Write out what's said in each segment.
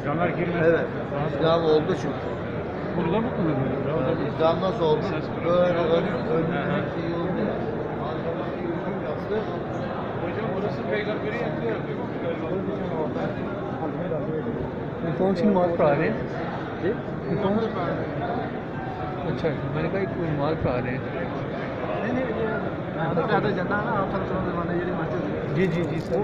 İnsanlar girmesin. Evet. İzdiham oldu çünkü. Burada mı kullanılıyor? İzdiham nasıl oldu? Böyle önüne iyi oldu ya. Hocam orası peygamberi yakıyor. कौन सी नमाज पढ़ा रहे हैं? अच्छा मैंने कहा कोई नमाज पढ़ा रहे हैं। जी जी जी सर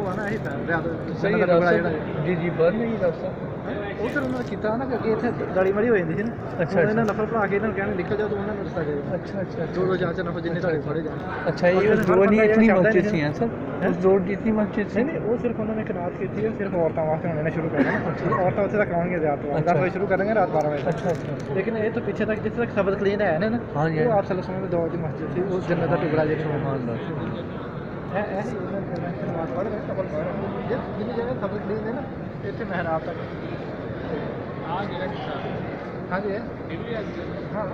सही है रास्ता जी जी बंद नहीं रास्ता ਉਹ ਫਿਰ ਉਹਨਾਂ ਨੇ ਕੀਤਾ ਨਾ ਕਿ ਇੱਥੇ ਗਾੜੀ ਮੜੀ ਹੋ ਜਾਂਦੀ ਸੀ ਨਾ ਅੱਛਾ, ਇਹਨਾਂ ਨਫਰ ਭਰਾ ਕੇ ਇਹਨਾਂ ਨੂੰ ਕਹਿਣ ਨਿਕਲ ਜਾਓ ਤਾਂ ਉਹਨਾਂ ਨੂੰ ਰਸਤਾ ਦੇ अच्छा अच्छा ਦੋ ਦੋ ਚਾਰ ਚਾਰ ਨਫਰ ਜਿੰਨੇ ਤੁਹਾਡੇ ਫੜੇ ਜਾਣ अच्छा ये उस रोड नहीं इतनी मस्जिद थी हैं सर उस रोड जितनी मस्जिद थी ਨਹੀਂ ਉਹ ਸਿਰਫ ਉਹਨਾਂ ਨੇ ਕਨਾਤ ਕੀਤੀ ਹੈ ਸਿਰਫ ਔਰਤਾਂ ਵਾਸਤੇ ਹੁਣ ਇਹਨੇ ਸ਼ੁਰੂ ਕਰਨਾ ਔਰਤਾਂ ਉੱਥੇ ਤੱਕ ਆਉਣਗੇ ਰਾਤ ਤੋਂ 10 ਵਜੇ ਸ਼ੁਰੂ ਕਰਾਂਗੇ ਰਾਤ 12 ਵਜੇ अच्छा अच्छा ਲੇਕਿਨ ਇਹ ਤੋਂ ਪਿੱਛੇ ਤੱਕ ਜਿੱਥੇ ਤੱਕ ਸਬਦ ਕਲੀਨ ਹੈ ਨਾ हाँ जी ਉਹ ਆਪ ਸੱਲੱਲਾਹੁ ਅਲੈहि ਵਸੱਲਮ ਦੇ ਦੌਰ ਦੀ ਮਸਜਿਦ ਸੀ ਉਸ ਜੰਨਤ ਦਾ ਟੁਕੜਾ ਜਿਹੜਾ सुभान अल्लाह ਇਹ ਨਮਾਜ਼ ਪੜ੍ਹ ਰਹੇ ਕਬਲ ਪੜ੍ਹ ਰਹੇ ਜਿੰਨੀ ਜਗ੍ਹਾ ਸਬਦ ਕਲੀਨ ਹੈ ਨਾ ਇੱਥੇ ਮਹਿਰਾਬ ਤੱਕ हाँ जी है हाँ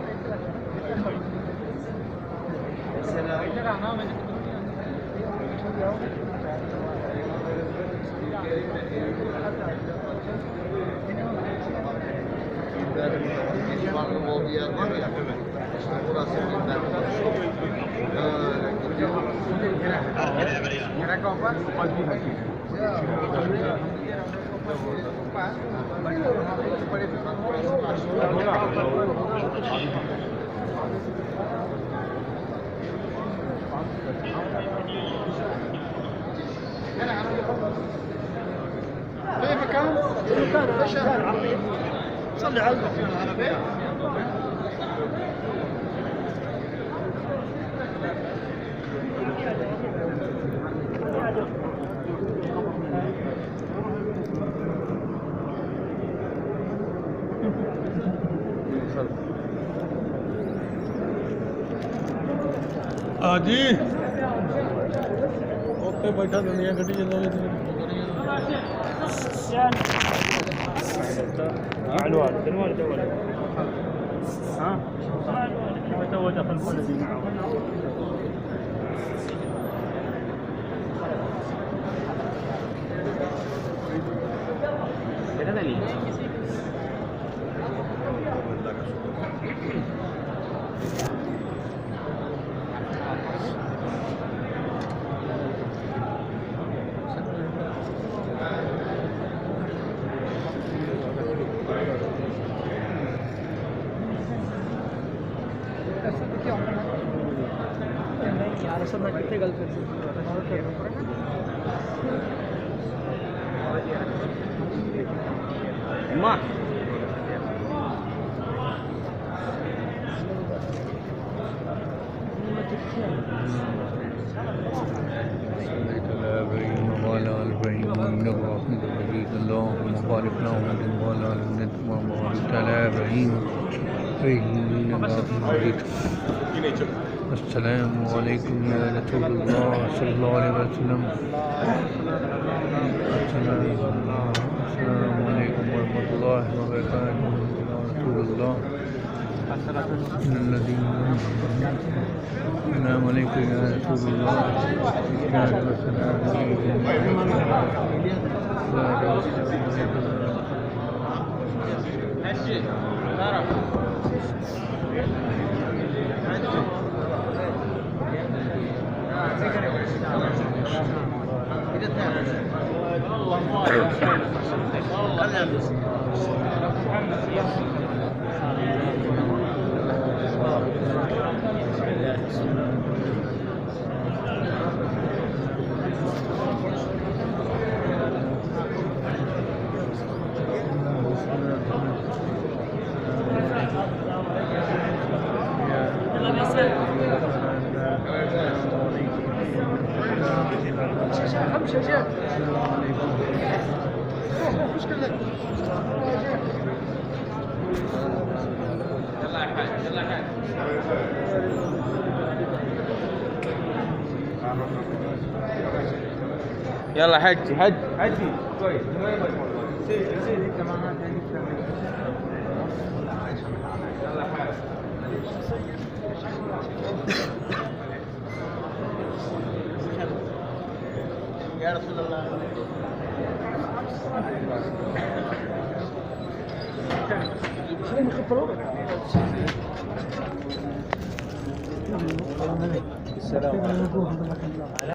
Düşmanlığım olduğu yer var ya. İşte burası bilmem. في مكان صلي على النبي जी ਉੱਤੇ ਬੈਠਾ ਦੁਨੀਆ ਕੱਢੀ ਜਾਂਦਾ عنوان جوال ها وتوجه خلف الذي معه كذا لي यार सब मैं कितने गलत कर माँ السلام عليكم يا رسول الله صلى الله عليه وسلم السلام عليكم ورحمة الله وبركاته يا رسول الله إن الذين السلام عليكم يا رسول الله السلام يلا حجي حج حجي كويس سيدي كمان Ya Resulallah. السلام عليكم.